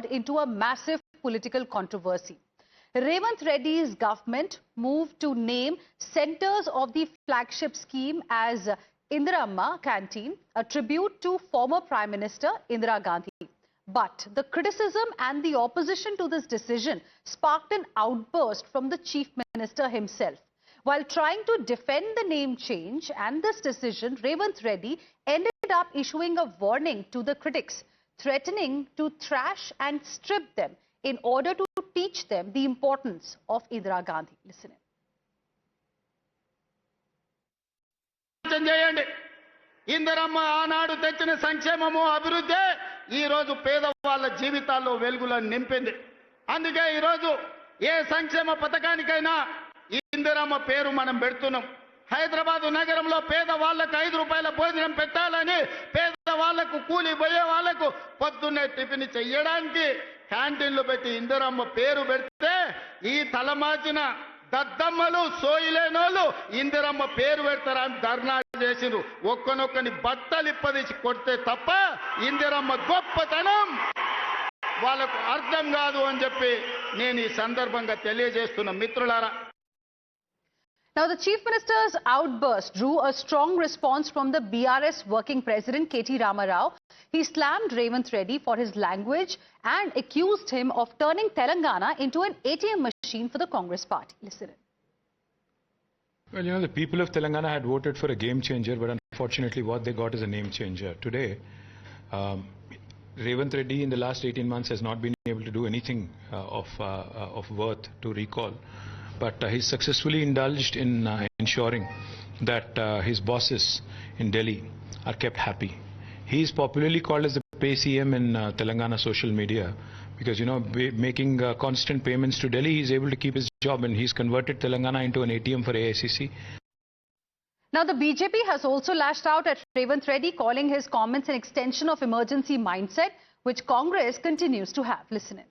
into a massive political controversy. Revanth Reddy's government moved to name centers of the flagship scheme as Amma Canteen, a tribute to former Prime Minister Indira Gandhi. But the criticism and the opposition to this decision sparked an outburst from the Chief Minister himself. While trying to defend the name change and this decision, Revanth Reddy ended up issuing a warning to the critics, threatening to thrash and strip them in order to teach them the importance of Indira Gandhi. Listen in. Indiramma ఆనాడు తెచ్చిన సంక్షేమము అభివృద్ధి ఈ రోజు పేదవాళ్ళ జీవితాల్లో వెలుగులను నింపింది. అందుకే ఈ రోజు ఏ సంక్షేమ పథకానికైనా ఇందిరమ్మ పేరు మనం పెడుతున్నాం. హైదరాబాద్ నగరంలో పేదవాళ్ళకు 5 రూపాయల భోజనం పెట్టాలని, పేదవాళ్ళకు కూలి పోయే వాళ్లకు పొద్దున్నే టిఫిన్ చేయడానికి క్యాంటీన్లు పెట్టి ఇందిరమ్మ పేరు పెడితే ఈ తలమాచిన దద్దమ్మలు సోయిలేనోళ్ళు ఇందిరమ్మ పేరు పెడతారని ధర్నా చేసిరు. ఒక్కనొక్కని బట్టలిప్పదీసి కొడితే తప్ప ఇందిరమ్మ గొప్పతనం వాళ్ళకు అర్థం కాదు అని చెప్పి నేను ఈ సందర్భంగా తెలియజేస్తున్న మిత్రులారా. Now, the Chief Minister's outburst drew a strong response from the BRS working president, Rama. He slammed Revanth Reddy for his language and accused him of turning Telangana into an ATM machine for the Congress party. Listen in. Well, you know, the people of Telangana had voted for a game changer, but unfortunately what they got is a name changer. Today, Revanth Reddy in the last 18 months has not been able to do anything of worth to recall. But he's successfully indulged in ensuring that his bosses in Delhi are kept happy. He is popularly called as the pay CM in Telangana social media because, you know, making constant payments to Delhi, he's able to keep his job, and he's converted Telangana into an ATM for AICC. Now, the BJP has also lashed out at Revanth Reddy, calling his comments an extension of emergency mindset, which Congress continues to have. Listen in.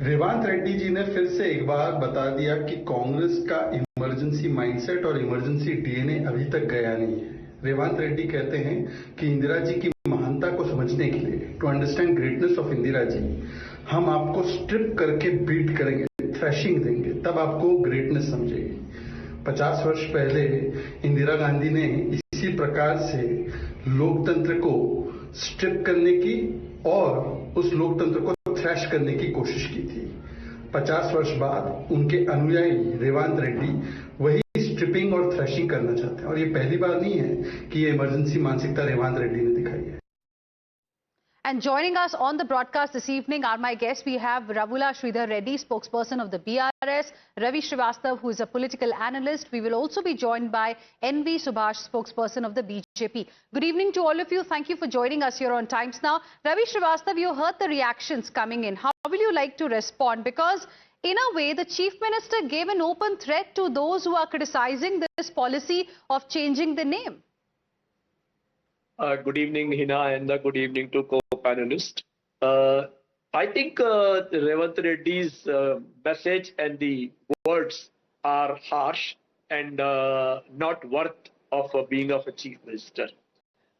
रेवांत Reddy ji ने फिर से एक बार बता दिया कि कांग्रेस का emergency mindset और emergency DNA अभी तक गया नहीं है. रेवांत रेड्डी कहते हैं कि इंदिरा जी की महानता को समझने के लिए, to understand greatness of Indira ji, हम आपको स्ट्रिप करके बीट करेंगे, थ्रैशिंग देंगे, तब आपको ग्रेटनेस समझेगी. 50 वर्ष पहले इंदिरा गांधी ने इसी प्रकार से लोकतंत्र को स्ट्रिप करने की और उस लोकतंत्र को थ्रैश करने की कोशिश की थी. 50 वर्ष बाद उनके अनुयायी रेवांत रेड्डी वही स्ट्रिपिंग और थ्रैशिंग करना चाहते हैं, और ये पहली बार नहीं है कि ये इमरजेंसी मानसिकता रेवांत रेड्डी ने दिखाई है. And joining us on the broadcast this evening are my guests. We have Ravula Sridhar Reddy, spokesperson of the BRS, Ravi Srivastava, who is a political analyst. We will also be joined by NV Subhash, spokesperson of the BJP. Good evening to all of you. Thank you for joining us here on Times Now. Ravi Srivastava, you heard the reactions coming in. How will you like to respond? Because in a way, the Chief Minister gave an open threat to those who are criticizing this policy of changing the name. Good evening, Heena, and good evening to co-panelist. I think Revanth Reddy's message and the words are harsh and not worth of being of a chief minister.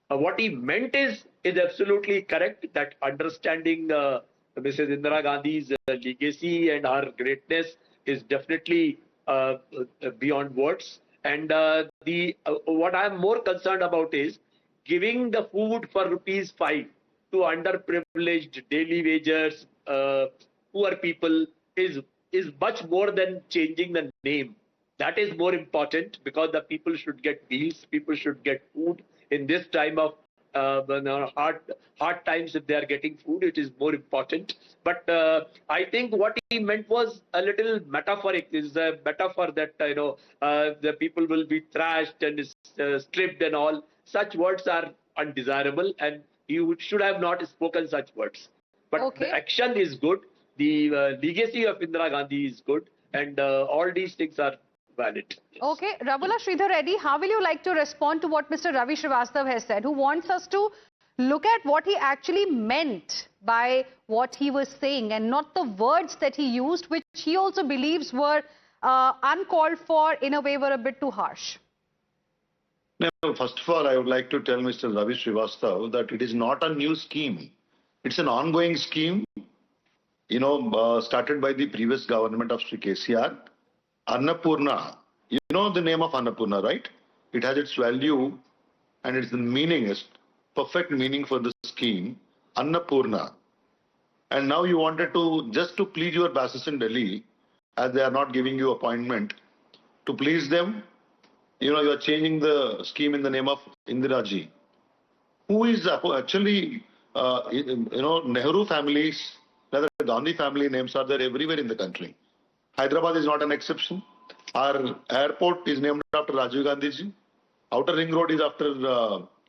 What he meant is absolutely correct, that understanding Mrs. Indira Gandhi's legacy and her greatness is definitely beyond words. And what I am more concerned about is giving the food for ₹5 to underprivileged daily wagers, poor people is much more than changing the name. That is more important, because the people should get meals, people should get food in this time of hard times. If they are getting food, it is more important. But I think what he meant was a little metaphoric. This is a metaphor that the people will be thrashed and stripped and all. Such words are undesirable, and you should have not spoken such words. But the action is good. The legacy of Indira Gandhi is good, and all these things are valid. Yes. Okay, Ravula Sridhar Reddy, how will you like to respond to what Mr. Ravi Srivastava has said, who wants us to look at what he actually meant by what he was saying and not the words that he used, which he also believes were uncalled for, in a way were a bit too harsh? No, first of all, I would like to tell Mr. Ravi Srivastava that it is not a new scheme. It's an ongoing scheme, started by the previous government of Sri KCR. Annapurna, you know the name of Annapurna, right? It has its value and it's the meaning, is perfect meaning for the scheme, Annapurna. And now you wanted to, just to please your bosses in Delhi, as they are not giving you appointment, to please them, you are changing the scheme in the name of Indira Ji, who is actually, Nehru families, rather Gandhi family names are there everywhere in the country. Hyderabad is not an exception. Our airport is named after Rajiv Gandhi Ji. Outer Ring Road is after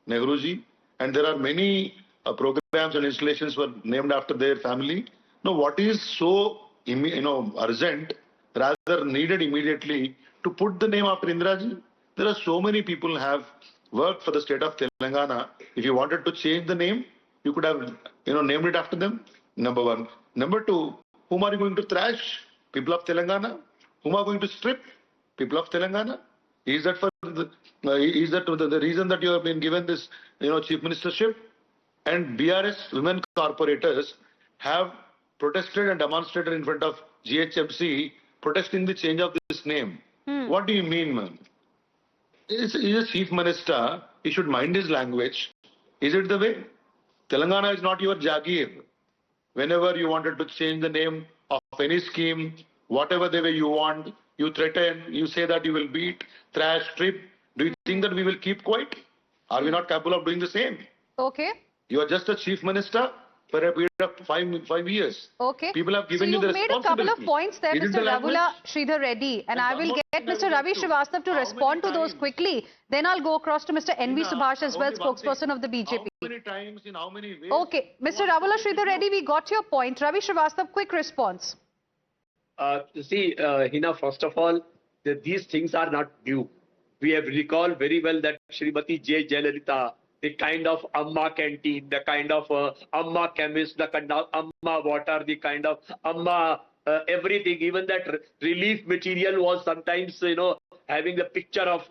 Nehru Ji. And there are many programs and installations were named after their family. Now, what is so urgent, rather needed immediately, to put the name after Indira Ji? There are so many people who have worked for the state of Telangana. If you wanted to change the name, you could have named it after them. Number one. Number two, whom are you going to thrash? People of Telangana. Whom are going to strip? People of Telangana. Is that for the reason that you have been given this chief ministership? And BRS women corporators have protested and demonstrated in front of GHMC protesting the change of this name. What do you mean, man? He's a chief minister. He should mind his language. Is it the way? Telangana is not your Jagir. Whenever you wanted to change the name of any scheme, whatever the way you want, you threaten, you say that you will beat, thrash, strip. Do you think that we will keep quiet? Are we not capable of doing the same? Okay. You are just a chief minister for a period of 5 years. Okay. People have given you the responsibility. So you made a couple of points there, Mr. Ravula Sridhar Reddy, and I will get Mr. Ravi Srivastava to respond to those quickly. Then I'll go across to Mr. N.V. Subhash as well, spokesperson of the BJP. How many times, in how many ways? Okay. Mr. Ravula Sridhar Reddy, we got your point. Ravi Srivastava, quick response. Heena, first of all, these things are not new. We have recalled very well that Srimati J. Jayalalitha, the kind of Amma canteen, the kind of Amma chemist, the kind of Amma water, the kind of Amma everything, even that relief material was sometimes, having the picture of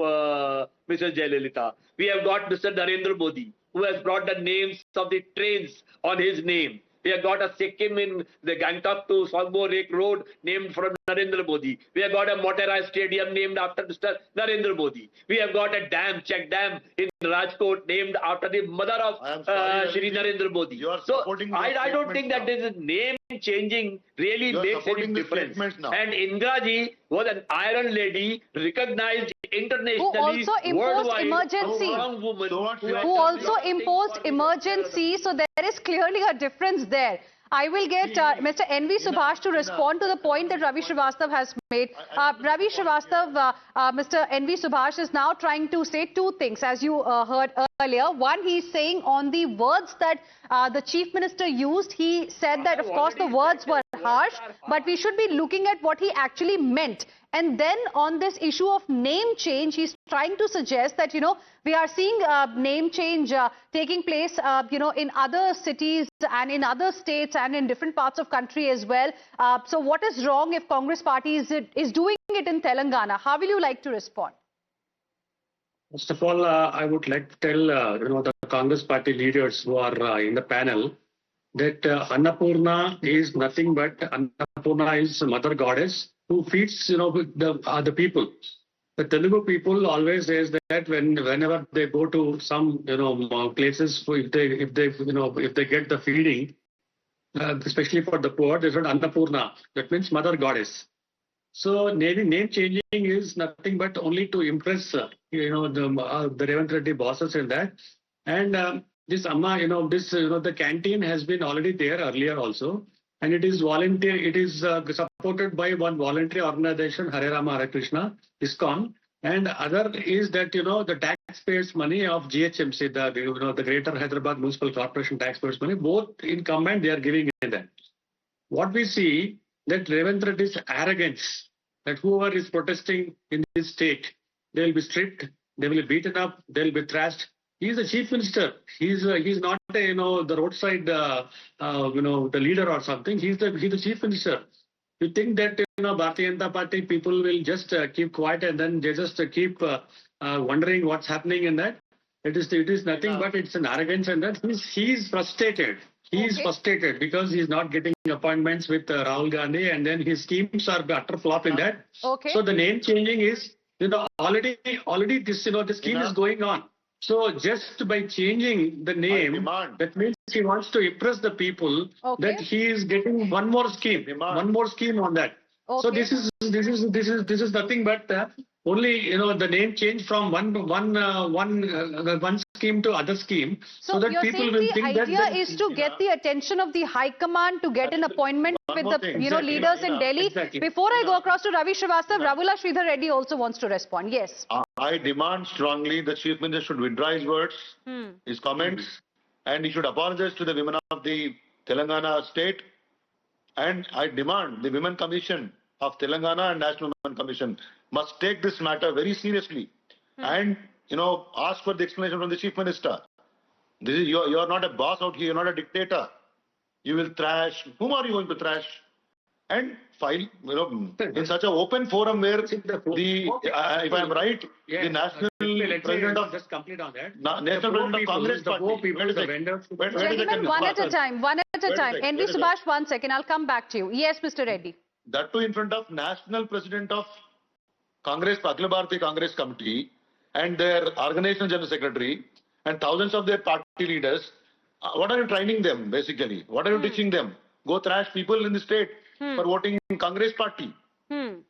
Mrs. Jayalalitha. We have got Mr. Narendra Modi, who has brought the names of the trains on his name. We have got a Sikkim in the Gangtok to Songbo Lake Road named from Narendra Modi. We have got a Motera Stadium named after Mr. Narendra Modi. We have got a dam, Check Dam in Rajkot named after the mother of Shri Narendra Modi. So I don't think that this name changing really makes any difference. And Indira Ji was an iron lady, recognized internationally, who also imposed worldwide, emergency. woman, Who also imposed emergency. So there is clearly a difference there. I will get Mr. N.V. Subhash to respond to the point that Ravi Srivastava has made. Ravi Srivastava, Mr. N.V. Subhash is now trying to say two things, as you heard earlier. One, he's saying on the words that the Chief Minister used, he said that, of course, the words were harsh, but we should be looking at what he actually meant. And then on this issue of name change, he's trying to suggest that, we are seeing name change taking place, in other cities and in other states and in different parts of country as well. So what is wrong if Congress party is doing it in Telangana? How will you like to respond? First of all, I would like to tell, the Congress party leaders who are in the panel that Annapurna is nothing but Annapurna is Mother Goddess who feeds, the people. The Telugu people always says that whenever they go to some, places, if they get the feeding, especially for the poor, they said Annapurna. That means Mother Goddess. So name changing is nothing but only to impress, the Revanth Reddy bosses in that. And this Amma, the canteen has been already there earlier also. And it is volunteer. It is supported by one voluntary organization, Hare Rama Hare Krishna, ISKCON, and other is that the taxpayers' money of GHMC, the Greater Hyderabad Municipal Corporation taxpayers' money, both in combined they are giving in that. What we see that Revanth Reddy's arrogance, that whoever is protesting in this state, they will be stripped, they will be beaten up, they will be thrashed. He is the chief minister. He's not the roadside the leader or something. He's the chief minister. You think that Bharatiya Janata Party people will just keep quiet and then they just keep wondering what's happening in that? It is nothing but it's an arrogance and that he's frustrated. he is frustrated because he is not getting appointments with Rahul Gandhi, and then his schemes are utter flop in that. Okay. So the name changing is, already this, the scheme is going on. So just by changing the name, that means he wants to impress the people that he is getting one more scheme on that. Okay. So this is nothing but only the name change from one scheme to other scheme, so that you're people saying will the think idea that is to get the attention of the High Command to get an appointment with the leaders in Delhi. Exactly. Before I go across to Ravi Srivastava, Ravula Sridhar Reddy also wants to respond. Yes. I demand strongly the Chief Minister should withdraw his words, his comments, and he should apologize to the women of the Telangana state. And I demand the Women Commission of Telangana and National Women Commission must take this matter very seriously and, ask for the explanation from the Chief Minister. This is, you're not a boss out here, you're not a dictator. You will thrash. Whom are you going to thrash? And file, in such an open forum where if I am right, the national president of just complete on that. National president of Congress party. Gentlemen, one at a time. NV Subhash, 1 second. I'll come back to you. Yes, Mr. Reddy. That too in front of national president of Congress, Akhila Bharatiya Congress Committee, and their organizational general secretary, and thousands of their party leaders. What are you training them, basically? What are you teaching them? Go thrash people in the state for voting in Congress party. Isn't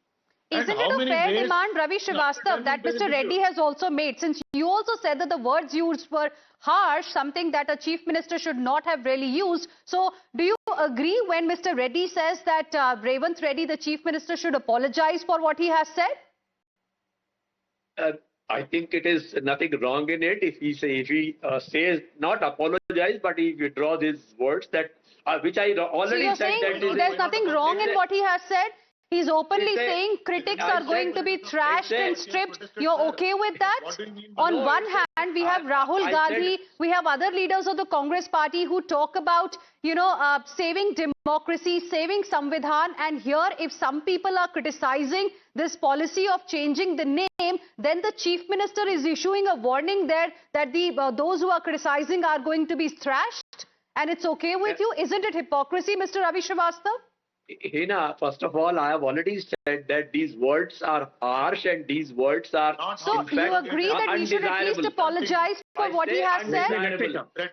it a fair demand, Ravi Srivastava, that Mr. Reddy has also made? Since you also said that the words used were harsh, something that a chief minister should not have really used. So, do you agree when Mr. Reddy says that Revanth Reddy, the chief minister, should apologize for what he has said? I think it is nothing wrong in it if he says not apologize, but he withdraws his words that which I already so said. You're saying there's nothing wrong in what he has said? He's openly saying critics are going to be thrashed and stripped. You're okay with that? On one hand, we have Rahul Gandhi, we have other leaders of the Congress party who talk about, saving democracy, saving Samvidhan. And here, if some people are criticizing this policy of changing the name, then the chief minister is issuing a warning there that those who are criticizing are going to be thrashed. And it's okay with you? Isn't it hypocrisy, Mr. Ravi Srivastava? Heena, first of all, I have already said that these words are harsh and these words are so in fact, you agree that he should at least apologize for what he has said?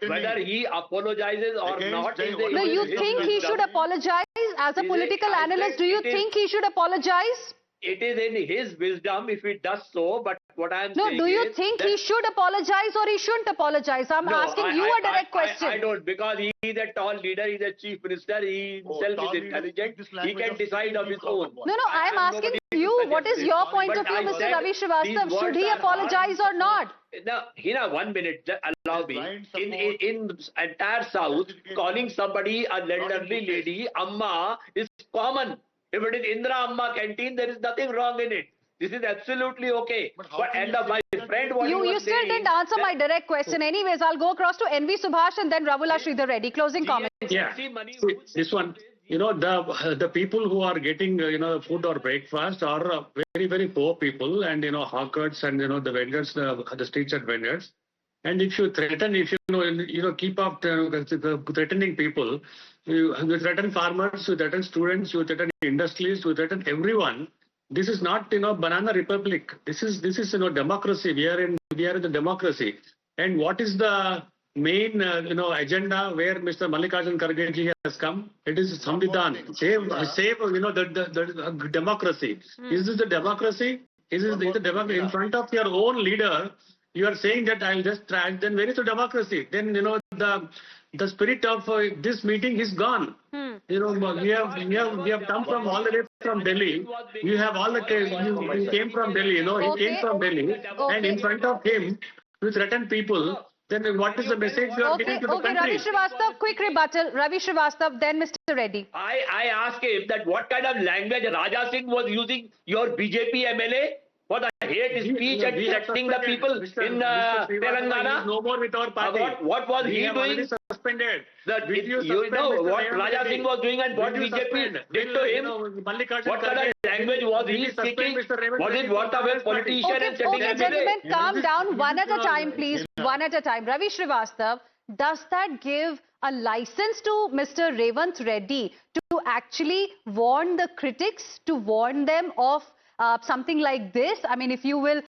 Whether he apologizes or not is the... No, you think he should apologize? As a political analyst, do you think he should apologize? It is in his wisdom if he does so, but what I am saying is... No, do you think he should apologize or he shouldn't apologize? I'm asking you a direct question. I don't, because he is a tall leader, he is a chief minister, he himself is intelligent, he can decide of his own. No, I am asking you, what is your point of view, Mr. Ravi Srivastava? Should he apologize or not? Now, Heena, 1 minute, allow me. In entire South, calling somebody a elderly lady, Amma, is common. If it is Indira Amma canteen, there is nothing wrong in it. This is absolutely okay. But my friend, what you still didn't answer my direct question. Anyways, I'll go across to NV Subhash and then Ravula Sridhar Reddy. Closing comments. Yeah. This one, the people who are getting, food or breakfast are very, very poor people and, hawkers and, the vendors, the street side vendors. And if you threaten, keep up threatening people, you threaten farmers, you threaten students, you threaten industries, you threaten everyone. This is not, banana republic. This is democracy. We are in the democracy. And what is the main, agenda where Mr. Mallikarjun Kharge ji has come? It is Samvidhan. Save, the democracy. Is this the democracy? Is this the democracy? In front of your own leader, you are saying that I'll just trash. Then where is the democracy? Then, the spirit of this meeting is gone. We have come from all the way from Delhi. You have all the he came from Delhi. He came from Delhi, and in front of him, you threaten people. Then what is the message you are giving to the country? Ravi Srivastava, quick rebuttal. Ravi Srivastava, then Mr. Reddy. I ask him that what kind of language Raja Singh was using, your BJP MLA? For the hate speech and threatening the people in Telangana. No more with our party. What was he doing? Suspended. What Raja Singh was doing and what BJP did to him. What kind of language was he speaking? Was it what of a politician and setting Gentlemen, calm down. One at a time, please. One at a time. Ravi Srivastava, does that give a license to Mr. Revanth Reddy to actually warn the critics, to warn them of something like this? I mean, if you will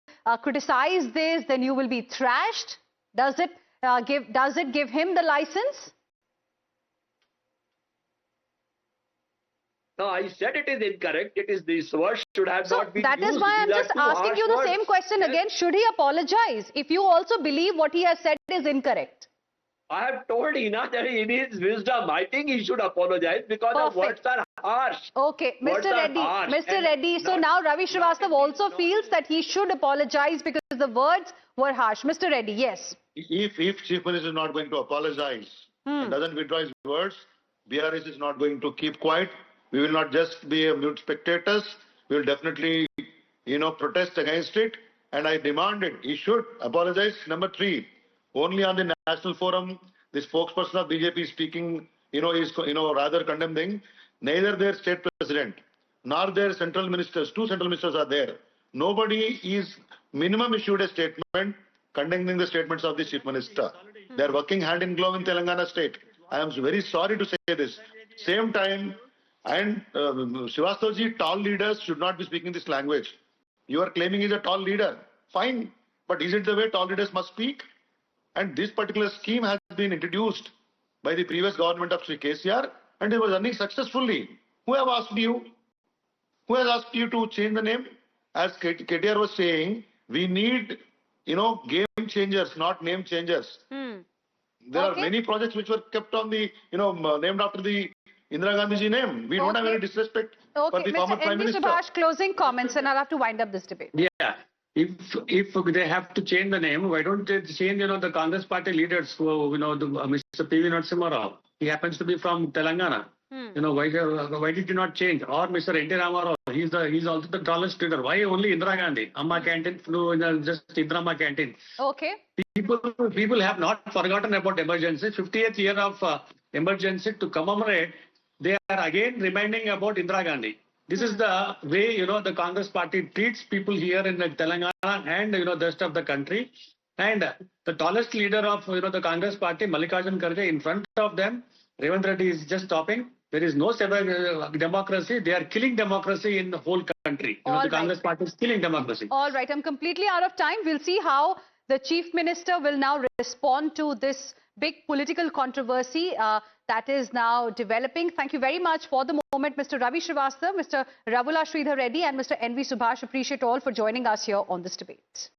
criticize this, then you will be thrashed. Does it give him the license? No, I said it is incorrect. It is this word should have not been used. That is why I'm just asking you the same question again. Should he apologize if you also believe what he has said is incorrect? I have told Heena that in his wisdom, I think he should apologize because the words are harsh. Okay, Mr. Reddy. So now Ravi Srivastava also feels that he should apologize because the words were harsh. Mr. Reddy, yes. If Chief Minister is not going to apologize and doesn't withdraw his words, BRS is not going to keep quiet. We will not just be mute spectators. We will definitely, protest against it. And I demanded he should apologize. Number 3, only on the national forum, the spokesperson of BJP speaking, is, rather condemning. Neither their state president nor their central ministers, 2 central ministers are there. Nobody is minimum issued a statement condemning the statements of the chief minister. They are working hand in glove in Telangana state. I am very sorry to say this. Same time, and Srivastavaji, tall leaders should not be speaking this language. You are claiming he's a tall leader. Fine. But is it the way tall leaders must speak? And this particular scheme has been introduced by the previous government of Sri KCR and it was running successfully. Who have asked you? Who has asked you to change the name? As KTR was saying, we need, game changers, not name changers. There are many projects which were kept on the, named after the Indira Gandhi name. We don't have any disrespect for the former Prime Minister. Subhash, closing comments, and I'll have to wind up this debate. Yeah. If they have to change the name, why don't they change, the Congress party leaders who, Mr. P.V. Narasimha Rao. He happens to be from Telangana. Why did you not change? Or Mr. N.T. Rama Rao. He's also the tallest leader. Why only Indira Gandhi? Amma canteen, just Indira Amma canteen. Okay. People have not forgotten about emergency. 50th year of emergency to commemorate. They are again reminding about Indira Gandhi. This is the way, the Congress party treats people here in Telangana and, the rest of the country. And the tallest leader of, the Congress party, Mallikarjun Kharge, in front of them, Revanth Reddy is just stopping. There is no democracy. They are killing democracy in the whole country. The Congress party is killing democracy. All right. I'm completely out of time. We'll see how the Chief Minister will now respond to this big political controversy that is now developing. Thank you very much for the moment, Mr. Ravi Srivastava, Mr. Ravula Sridhar Reddy and Mr. N.V. Subhash. Appreciate all for joining us here on this debate.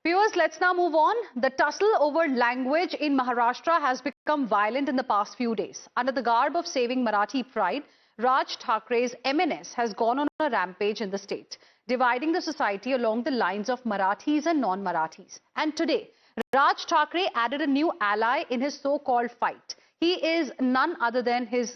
Viewers, let's now move on. The tussle over language in Maharashtra has become violent in the past few days. Under the garb of saving Marathi pride, Raj Thakrae's MNS has gone on a rampage in the state, dividing the society along the lines of Marathis and non-Marathis. And today, Raj Thakre added a new ally in his so-called fight. He is none other than his